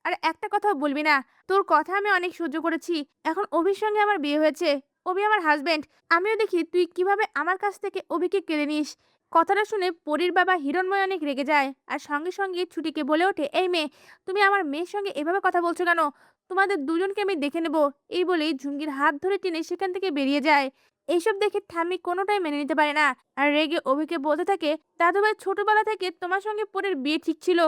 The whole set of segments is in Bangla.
আর একটা কথাও বলবি না। তোর কথা আমি অনেক সহ্য করেছি। এখন অভির সঙ্গে আমার বিয়ে হয়েছে। অভি আমার হাসব্যান্ড। আমিও দেখি তুই কিভাবে আমার কাছ থেকে অভিকে কেড়ে নিস। কথাটা শুনে পরীর বাবা হিরণময় অনেক রেগে যায় আর সঙ্গে সঙ্গে ছুটিকে বলে ওঠে, এই মেয়ে, তুমি আমার মেয়ের সঙ্গে এভাবে কথা বলছো কেন? তোমাদের দুজনকে আমি দেখে নেব। এই বলেই ঝুমকির হাত ধরে টেনে সেখান থেকে বেরিয়ে যায়। এইসব দেখে ঠাম্মি কোনোটাই মেনে নিতে পারে না আর রেগে অভিকে বলতে থাকে, দাদুভাই ছোটবেলা থেকে তোমার সঙ্গে পরীর বিয়ে ঠিক ছিল,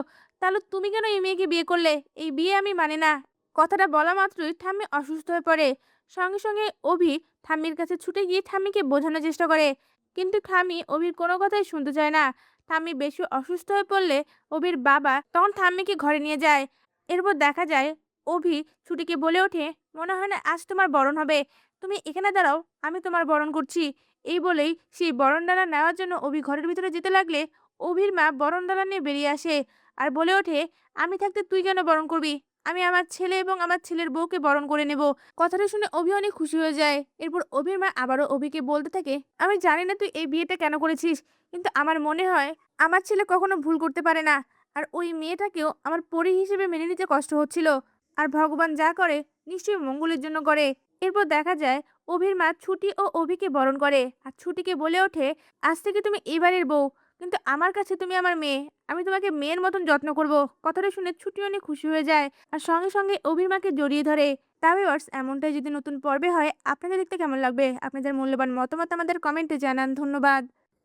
তাহলে তুমি কেন এই মেয়েকে বিয়ে করলে? এই বিয়ে আমি মানি না। কথাটা বলা মাত্রই ঠাম্মি অসুস্থ হয়ে পড়ে। সঙ্গে সঙ্গে অভি ঠাম্মির কাছে ছুটে গিয়ে ঠাম্মিকে বোঝানোর চেষ্টা করে, কিন্তু ঠাম্মি অভির কোনো কথাই শুনতে চায় না। ঠাম্মি বেশি অসুস্থ হয়ে পড়লে অভির বাবা তখন ঠাম্মিকে ঘরে নিয়ে যায়। এরপর দেখা যায় অভি ছুটিকে বলে ওঠে, মনে হয় না আজ তোমার বরণ হবে। তুমি এখানে দাঁড়াও, আমি তোমার বরণ করছি। এই বলেই সেই বরণডালা নেওয়ার জন্য অভি ঘরের ভিতরে যেতে লাগলে অভির মা বরণডালা নিয়ে বেরিয়ে আসে আর বলে ওঠে, আমি থাকতে তুই কেন বরণ করবি? আমি আমার ছেলে এবং আমার ছেলের বউকে বরণ করে নেব। কথাটা শুনে অভি অনেক খুশি হয়ে যায়। এরপর অভির মা আবারও অভিকে বলতে থাকে, আমি জানি না তুই এই বিয়েটা কেন করেছিস, কিন্তু আমার মনে হয় আমার ছেলে কখনো ভুল করতে পারে না। আর ওই মেয়েটাকেও আমার পরী হিসেবে মেনে নিতে কষ্ট হচ্ছিল। আর ভগবান যা করে নিশ্চয়ই মঙ্গলের জন্য করে। এরপর দেখা যায় অভির মা ছুটি ও অভিকে বরণ করে আর ছুটিকে বলে ওঠে, আজ থেকে তুমি এবারের বউ, কিন্তু আমার কাছে তুমি আমার মেয়ে। আমি তোমাকে মেয়ের মতন যত্ন করব। কথাটা শুনে ছুটি অনেক খুশি হয়ে যায় আর সঙ্গে সঙ্গে অভির মাকে জড়িয়ে ধরে। তা ভিউয়ার্স, এমনটাই যদি নতুন পর্বে হয় আপনাদের দেখতে কেমন লাগবে? আপনাদের মূল্যবান মতামত আমাদের কমেন্টে জানান। ধন্যবাদ।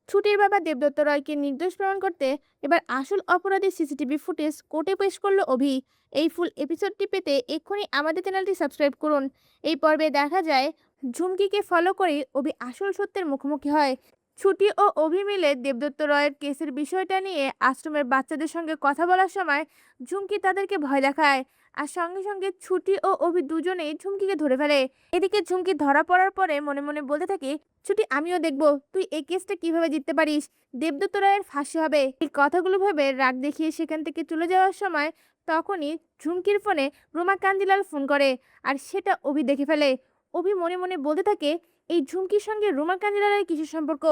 ছুটির বাবা দেবদত্ত রায়কে নির্দোষ প্রমাণ করতে এবার আসল অপরাধী সিসিটিভি ফুটেজ কোর্টে পেশ করলো অভি। এই ফুল এপিসোডটি পেতে এক্ষুনি আমাদের চ্যানেলটি সাবস্ক্রাইব করুন। এই পর্বে দেখা যায় ঝুমকিকে ফলো করে অভি আসল সত্যের মুখোমুখি হয়। ছুটি ও অভি মিলে দেবদত্ত রয়ের কেসের বিষয়টা নিয়ে আশ্রমের বাচ্চাদের সঙ্গে কথা বলার সময় ঝুমকি তাদেরকে ভয় দেখায় আর সঙ্গে সঙ্গে ছুটি ও অভি দুজনেই ঝুমকিকে ধরে ফেলে। এদিকে ঝুমকি ধরা পড়ার পরে মনে মনে বলতে থাকে, ছুটি আমিও দেখবো তুই এই কেসটা কিভাবে জিততে পারিস। দেবদত্ত রায়ের ফাঁসি হবে। এই কথাগুলো ভেবে রাগ দেখিয়ে সেখান থেকে চলে যাওয়ার সময় তখনই ঝুমকির ফোনে রোমা কান্দিলাল ফোন করে আর সেটা অভি দেখে ফেলে। অভি মনে মনে বলতে থাকে, এই ঝুমকির সঙ্গে রোমা কান্দিলালের কিসের সম্পর্ক?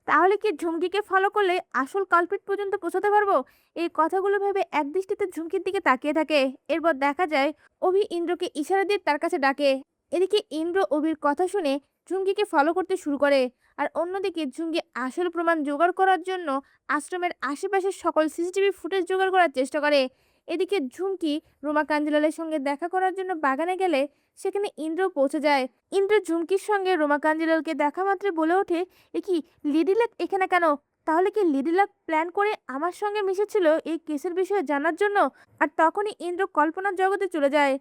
তাহলে কি ঝুমকিকে ফলো করলে আসল কালপিট পর্যন্ত পৌঁছাতে পারবো? এই কথাগুলো ভেবে একদৃষ্টিতে ঝুমকির দিকে তাকিয়ে থাকে। এরপর দেখা যায় অভি ইন্দ্রকে ইশারা দিয়ে তার কাছে ডাকে। এদিকে ইন্দ্র অভির কথা শুনে ঝুমকিকে ফলো করতে শুরু করে আর অন্যদিকে ঝুমকি আসল প্রমাণ জোগাড় করার জন্য আশ্রমের আশেপাশের সকল সিসিটিভি ফুটেজ জোগাড় করার চেষ্টা করে। এদিকে ঝুমকি রোমা কাঞ্জিলালের সঙ্গে দেখা করার জন্য বাগানে গেলে সেখানে ইন্দ্র পৌঁছে যায়। ইন্দ্র ঝুমকির সঙ্গে রোমা কাঞ্জিলালকে দেখা মাত্রই বলে ওঠে, এ কি, লিডিলাক এখানে কেন? তাহলে কি লিডিলাক প্ল্যান করে আমার সঙ্গে মিশেছিল এই কেসের বিষয়ে জানার জন্য? আর তখনই ইন্দ্র কল্পনার জগতে চলে যায়।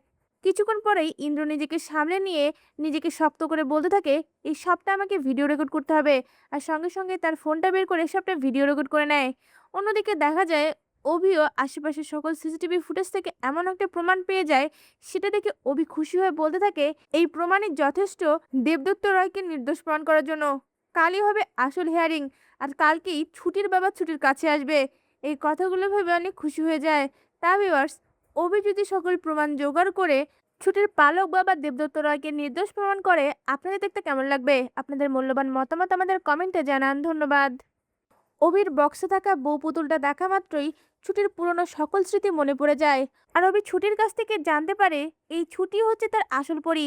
কিছুক্ষণ পরেই ইন্দ্র নিজেকে সামলে নিয়ে নিজেকে শক্ত করে বলতে থাকে, এই সবটা আমাকে ভিডিও রেকর্ড করতে হবে। আর সঙ্গে সঙ্গে তার ফোনটা বের করে সবটা ভিডিও রেকর্ড করে নেয়। অন্যদিকে দেখা যায় অভিও আশেপাশের সকল সিসিটিভি ফুটেজ থেকে এমন একটা প্রমাণ পেয়ে যায়, সেটা দেখে অভি খুশি হয়ে বলতে থাকে, এই প্রমাণই যথেষ্ট দেবদত্ত রয়কে নির্দোষ প্রমাণ করার জন্য। কালই হবে আসল হিয়ারিং আর কালকেই ছুটির বাবা ছুটির কাছে আসবে। এই কথাগুলো ভেবে অনেক খুশি হয়ে যায়। তা ভিউয়ার্স, অভি যদি সকল প্রমাণ জোগাড় করে ছুটির পালক বাবা দেবদত্ত রায়কে নির্দোষ প্রমাণ করে, আপনাদের দেখতে কেমন লাগবে? আপনাদের মূল্যবান মতামত আমাদের কমেন্টে জানান। ধন্যবাদ। অভির বক্সে থাকা বউ পুতুলটা দেখা মাত্রই ছুটির পুরনো সকল স্মৃতি মনে পড়ে যায় আর অভি ছুটির কাছ থেকে জানতে পারে এই ছুটি হচ্ছে তার আসল পরী।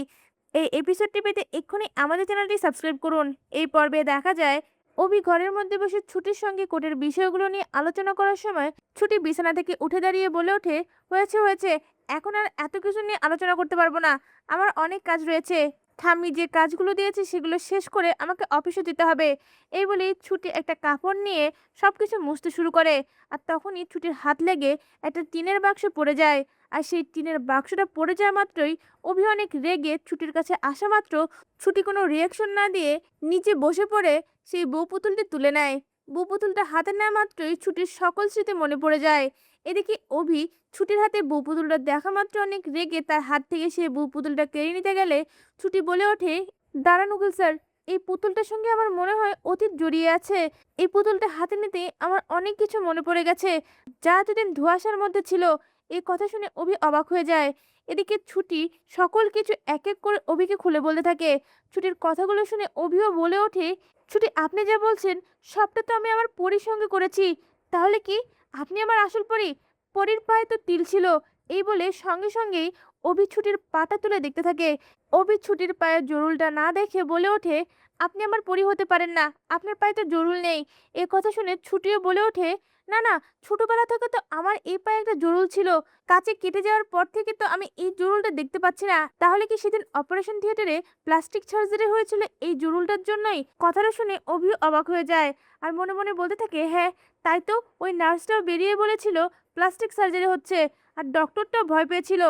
এই এপিসোডটি পেতে এক্ষুনি আমাদের চ্যানেলটি সাবস্ক্রাইব করুন। এই পর্বে দেখা যায় অভি ঘরের মধ্যে বসে ছুটির সঙ্গে কোর্টের বিষয়গুলো নিয়ে আলোচনা করার সময় ছুটি বিছানা থেকে উঠে দাঁড়িয়ে বলে ওঠে, হয়েছে হয়েছে, এখন আর এত কিছু নিয়ে আলোচনা করতে পারবো না। আমার অনেক কাজ রয়েছে। ঠাম্মি যে কাজগুলো দিয়েছে সেগুলো শেষ করে আমাকে অফিসে যেতে হবে। এই বলেই ছুটি একটা কাপড় নিয়ে সবকিছু মুছতে শুরু করে আর তখনই ছুটির হাত লেগে একটা টিনের বাক্স পড়ে যায়। আর সেই টিনের বাক্সটা পড়ে যাওয়া মাত্রই অভি অনেক রেগে ছুটির কাছে আসা মাত্র ছুটি কোনো রিয়াকশন না দিয়ে নিচে বসে পড়ে সেই বউ পুতুলটি তুলে নেয়। বউ পুতুলটা হাতে নেওয়া মাত্রই ছুটির সকল স্মৃতি মনে পড়ে যায়। এদিকে অভি ছুটির হাতে বউ পুতুলটা দেখা মাত্র অনেক রেগে তার হাত থেকে সেই বউ পুতুলটা কেড়ে নিতে গেলে ছুটি বলে ওঠে, দাঁড়ান উকিল স্যার, এই পুতুলটার সঙ্গে আমার মনে হয় অতীত জড়িয়ে আছে। এই পুতুলটা হাতে নিতে আমার অনেক কিছু মনে পড়ে গেছে, যা এতদিন ধোঁয়াশার মধ্যে ছিল। এই কথা শুনে অভি অবাক হয়ে যায়। এদিকে ছুটি সকল কিছু এক এক করে অভিকে খুলে বলতে থাকে। ছুটির কথাগুলো শুনে অভিও বলে ওঠে, ছুটি আপনি যা বলছেন সবটা তো আমি আমার পরীর সঙ্গে করেছি। তাহলে কি আপনি আমার আসল পরী? পরীর পায়ে তো তিল ছিল, এই বলে সঙ্গে সঙ্গেই অভি ছুটির পাটা তুলে দেখতে থাকে। অভি ছুটির পায়ের জরুলটা না দেখে বলে ওঠে, আপনি আমার পরি হতে পারেন না, আপনার পায়ে তো জরুল নেই। এ কথা শুনে ছুটিও বলে ওঠে, না না, ছোটবেলা থেকে তো আমার এই পায়ে একটা জরুল ছিল, কাছে কেটে যাওয়ার পর থেকে তো আমি এই জরুলটা দেখতে পাচ্ছি না। তাহলে কি সেদিন অপারেশন থিয়েটারে প্লাস্টিক সার্জারি হয়েছিল এই জরুলটার জন্যই? কথাটা শুনে অভিও অবাক হয়ে যায় আর মনে মনে বলতে থাকে, হ্যাঁ তাই তো, ওই নার্সটাও বেরিয়ে বলেছিল প্লাস্টিক সার্জারি হচ্ছে, আর ডক্টরটাও ভয় পেয়েছিল।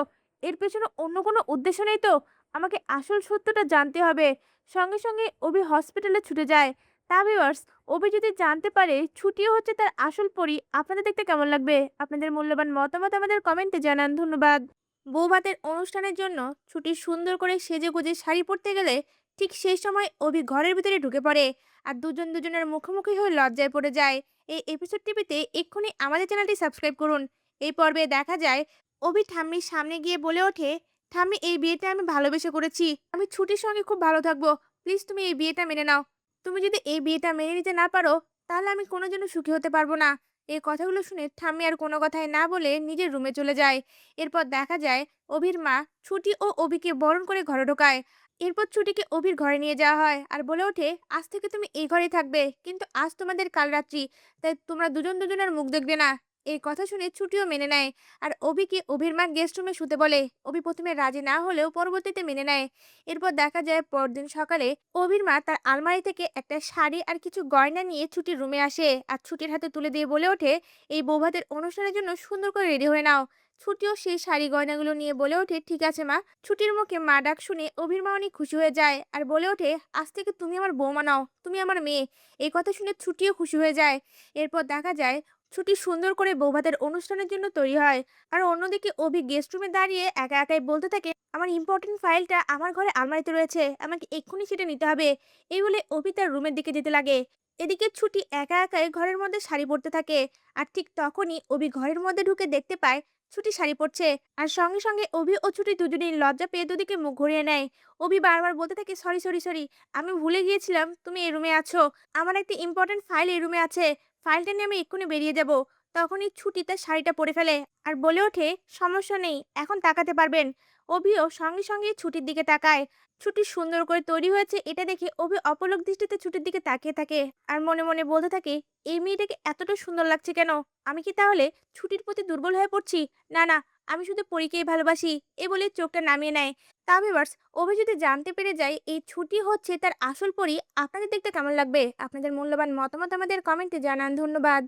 এর পেছনে অন্য কোনো উদ্দেশ্য নেই তো? আমাকে আসল সত্যটা জানতে হবে। সঙ্গে সঙ্গে অভি হসপিটালে ছুটে যায়। তা ভিউয়ার্স, অভি যদি জানতে পারে ছুটিও হচ্ছে তার আসল পরী, আপনাদের দেখতে কেমন লাগবে? আপনাদের মূল্যবান মতামত আমাদের কমেন্টে জানান। ধন্যবাদ। বৌভাতের অনুষ্ঠানের জন্য ছুটি সুন্দর করে সেজেগুজে শাড়ি পরতে গেলে ঠিক সেই সময় অভি ঘরের ভিতরে ঢুকে পড়ে আর দুজন দুজনের মুখোমুখি হয়ে লজ্জায় পড়ে যায়। এই এপিসোডটি পেতে এক্ষুনি আমাদের চ্যানেলটি সাবস্ক্রাইব করুন। এই পর্বে দেখা যায় অভি ঠাম্মির সামনে গিয়ে বলে ওঠে, ঠাম্মি এই বিয়েটা আমি ভালোবেসে করেছি, আমি ছুটির সঙ্গে খুব ভালো থাকবো, প্লিজ তুমি এই বিয়েটা মেনে নাও। তুমি যদি এই বিয়েটা মেনে নিতে না পারো তাহলে আমি কোনোদিনও সুখী হতে পারবো না। এই কথাগুলো শুনে ঠাম্মি আর কোনো কথাই না বলে নিজের রুমে চলে যায়। এরপর দেখা যায় অভির মা ছুটি ও অভিকে বরণ করে ঘরে ঢোকায়। এরপর ছুটিকে অভির ঘরে নিয়ে যাওয়া হয় আর বলে ওঠে, আজ থেকে তুমি এই ঘরেই থাকবে, কিন্তু আজ তোমাদের কাল রাত্রি, তাই তোমরা দুজন দুজনের মুখ দেখবে না। এই কথা শুনে ছুটিও মেনে নেয় আর অভিকে অভির মা গেস্ট রুমে শুতে বলে। অভি প্রথমে রাজি না হলেও পরবর্তীতে মেনে নেয়। এরপর দেখা যায় পরদিন সকালে অভির মা তার আলমারি থেকে একটা শাড়ি আর কিছু গয়না নিয়ে ছুটির রুমে আসে আর ছুটির হাতে তুলে দিয়ে বলে ওঠে, এই বৌভাতের অনুষ্ঠানের জন্য সুন্দর করে রেডি হয়ে নাও। ছুটিও সেই শাড়ি গয়নাগুলো নিয়ে বলে ওঠে, ঠিক আছে মা। ছুটির মুখে মা ডাক শুনে অভির মা অনেক খুশি হয়ে যায় আর বলে ওঠে, আজ থেকে তুমি আমার বৌমা নাও, তুমি আমার মেয়ে। এই কথা শুনে ছুটিও খুশি হয়ে যায়। এরপর দেখা যায় ছুটি সুন্দর করে বৌভাতের অনুষ্ঠানের জন্য তৈরি হয় আর অন্যদিকে অভি গেস্ট রুমে দাঁড়িয়ে একা একাই বলতে থাকে, আমার ইম্পর্টেন্ট ফাইলটা আমার ঘরে আলমারিতে রয়েছে, আমাকে এক্ষুনি সেটা নিতে হবে। এই বলে অভি তার রুমের দিকে যেতে লাগে। এদিকে ছুটি একা একাই ঘরের মধ্যে শাড়ি পরতে থাকে আর ঠিক তখনই অভি ঘরের মধ্যে ঢুকে দেখতে পায় ছুটি শাড়ি পরছে আর সঙ্গে সঙ্গে অভি ও ছুটি দুজনেই লজ্জা পেয়ে দুদিকে মুখ ঘুরিয়ে নেয়। অভি বারবার বলতে থাকে, সরি সরি সরি, আমি ভুলে গিয়েছিলাম তুমি এই রুমে আছো, আমার একটা ইম্পর্টেন্ট ফাইল এই রুমে আছে, ফাইলটা নিয়ে আমি এক্ষুনি বেরিয়ে যাব। তখনই ছুটি তার শাড়িটা পরে ফেলে আর বলে ওঠে, সমস্যা নেই, এখন তাকাতে পারবেন। অভিও সঙ্গে সঙ্গে ছুটির দিকে তাকায়। ছুটি সুন্দর করে তৈরি হয়েছে এটা দেখে অভি অপলক দৃষ্টিতে ছুটির দিকে তাকিয়ে থাকে আর মনে মনে বলতে থাকে, এই মেয়েটাকে এতটা সুন্দর লাগছে কেন? আমি কি তাহলে ছুটির প্রতি দুর্বল হয়ে পড়ছি? না না, আমি শুধু পরীকেই ভালোবাসি। এ বলে চোখটা নামিয়ে নেয়। তা ভিউয়ার্স, অভি যদি জানতে পেরে যায় এই ছুটি হচ্ছে তার আসল পরী, আপনাদের দেখতে কেমন লাগবে? আপনাদের মূল্যবান মতামত আমাদের কমেন্টে জানান। ধন্যবাদ।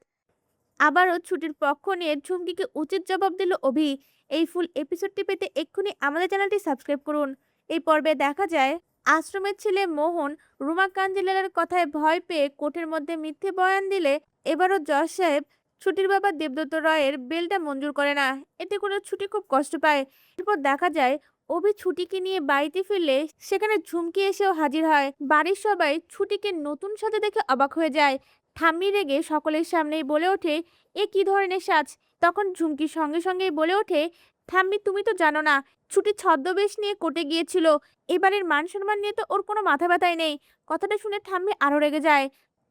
আবারও ছুটির পক্ষ নিয়ে ঝুমকিকে উচিত জবাব দিল অভি। এই ফুল এপিসোডটি পেতে এক্ষুনি আমাদের চ্যানেলটি সাবস্ক্রাইব করুন। এই পর্বে দেখা যায় আশ্রমের ছেলে মোহন রুমা কাঞ্জিলালের কথায় ভয় পেয়ে কোর্টের মধ্যে মিথ্যে বয়ান দিলে এবারও জজ সাহেব ছুটির বাবা দেবদত্ত রয়ের বেলটা মঞ্জুর করে না। এতে করে ছুটি খুব কষ্ট পায়। এরপর দেখা যায় অভি ছুটিকে নিয়ে বাড়িতে ফিরলে সেখানে ঝুমকি এসেও হাজির হয়। বাড়ির সবাই ছুটিকে নতুন সাজে দেখে অবাক হয়ে যায়। ঠাম্মি রেগে সকলের সামনেই বলে ওঠে, এ কি ধরনের সাজ? তখন ঝুমকি সঙ্গে সঙ্গেই বলে ওঠে, ঠাম্মি তুমি তো জানো না, ছুটি ছদ্মবেশ নিয়ে কোর্টে গিয়েছিল, এবারের মান সম্মান নিয়ে তো ওর কোনো মাথা ব্যথাই নেই। কথাটা শুনে ঠাম্মি আরো রেগে যায়।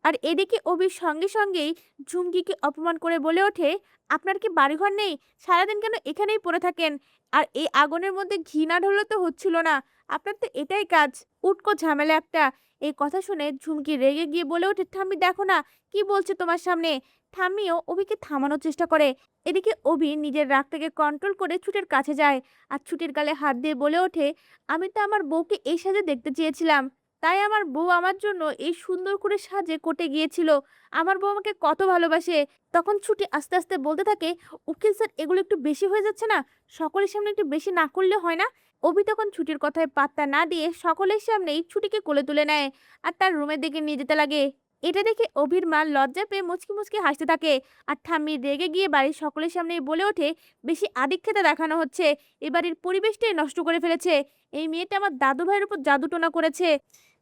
আর এদিকে অভির সঙ্গে সঙ্গেই ঝুমকিকে অপমান করে বলে ওঠে, আপনার কি বাড়িঘর নেই? সারাদিন কেন এখানেই পড়ে থাকেন? আর এই আগুনের মধ্যে ঘি না ঢাললে তো হচ্ছিল না, আপনার তো এটাই কাজ, উটকো ঝামেলা একটা। এই কথা শুনে ঝুমকি রেগে গিয়ে বলে ওঠে, ঠাম্মি দেখো না কি বলছে তোমার সামনে। ঠাম্মিও অভিকে থামানোর চেষ্টা করে। এদিকে অভি নিজের রাগটাকে কন্ট্রোল করে ছুটির কাছে যায় আর ছুটির গালে হাত দিয়ে বলে ওঠে, আমি তো আমার বউকে এই সাজে দেখতে চেয়েছিলাম, তাই আমার বউ আমার জন্য এই সুন্দর করে সাজে কোর্টে গিয়েছিল। আমার বউ আমাকে কত ভালোবাসে। তখন ছুটি আস্তে আস্তে বলতে থাকে, উকিল স্যার এগুলো একটু বেশি হয়ে যাচ্ছে না? সকলের সামনে একটু বেশি না করলে হয় না? অভি তখন ছুটির কথায় পাত্তা না দিয়ে সকলের সামনেই ছুটিকে কোলে তুলে নেয় আর তার রুমের দিকে নিয়ে যেতে লাগে। এটা দেখে অভির মা লজ্জা পেয়ে মুচকি মুচকি হাসতে থাকে আর ঠাম্মি রেগে গিয়ে বাড়ির সকলের সামনেই বলে ওঠে, বেশি আদিক্ষেতা দেখানো হচ্ছে, এ বাড়ির পরিবেশটাই নষ্ট করে ফেলেছে, এই মেয়েটা আমার দাদু ভাইয়ের উপর জাদুটোনা করেছে।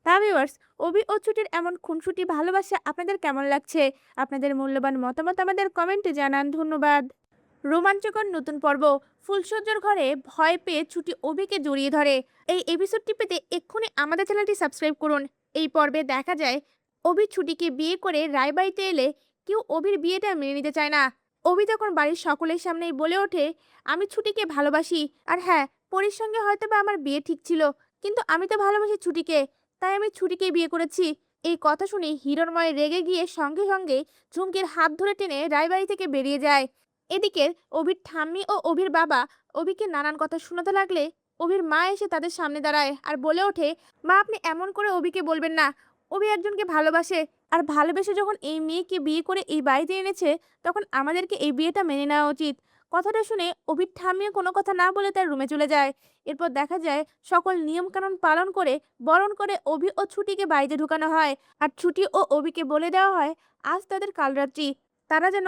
তা ভিউয়ার্স, অভি ও ছুটির এমন খুনসুটি ভালোবাসা আপনাদের কেমন লাগছে? আপনাদের মূল্যবান মতামত আমাদের কমেন্টে জানান। ধন্যবাদ। রোমাঞ্চকর নতুন পর্ব। ফুলসজ্জার ঘরে ভয় পেয়ে ছুটি অভিকে জড়িয়ে ধরে। এই এপিসোডটি পেতে এক্ষুনি আমাদের চ্যানেলটি সাবস্ক্রাইব করুন। এই পর্বে দেখা যায় অভি ছুটিকে বিয়ে করে রায়বাড়িতে এলে কেউ অভির বিয়েটা মেনে নিতে চায় না। অভি তখন বাড়ির সকলের সামনেই বলে ওঠে, আমি ছুটিকে ভালোবাসি। আর হ্যাঁ, পরীর সঙ্গে হয়তো বা আমার বিয়ে ঠিক ছিল, কিন্তু আমি তো ভালোবাসি ছুটিকে, তাই আমি ছুটিকে বিয়ে করেছি। এই কথা শুনে হিরণময় রেগে গিয়ে সঙ্গে সঙ্গে ঝুমকির হাত ধরে টেনে রায়বাড়ি থেকে বেরিয়ে যায়। এদিকে অভির ঠাম্মি ও অভির বাবা অভিকে নানান কথা শোনাতে লাগলে অভির মা এসে তাদের সামনে দাঁড়ায় আর বলে ওঠে, মা আপনি এমন করে অভিকে বলবেন না। অভি একজনকে ভালোবাসে, আর ভালোবেসে যখন এই মেয়েকে বিয়ে করে এই বাড়িতে এনেছে, তখন আমাদেরকে এই বিয়েটা মেনে নেওয়া উচিত। কথাটা শুনে অভির ঠাম্মিও কোনো কথা না বলে তার রুমে চলে যায়। এরপর দেখা যায় সকল নিয়মকানুন পালন করে বরণ করে অভি ও ছুটিকে বাড়িতে ঢুকানো হয়। আর ছুটি ও অভিকে বলে দেওয়া হয় আজ তাদের কালরাত্রি, তারা যেন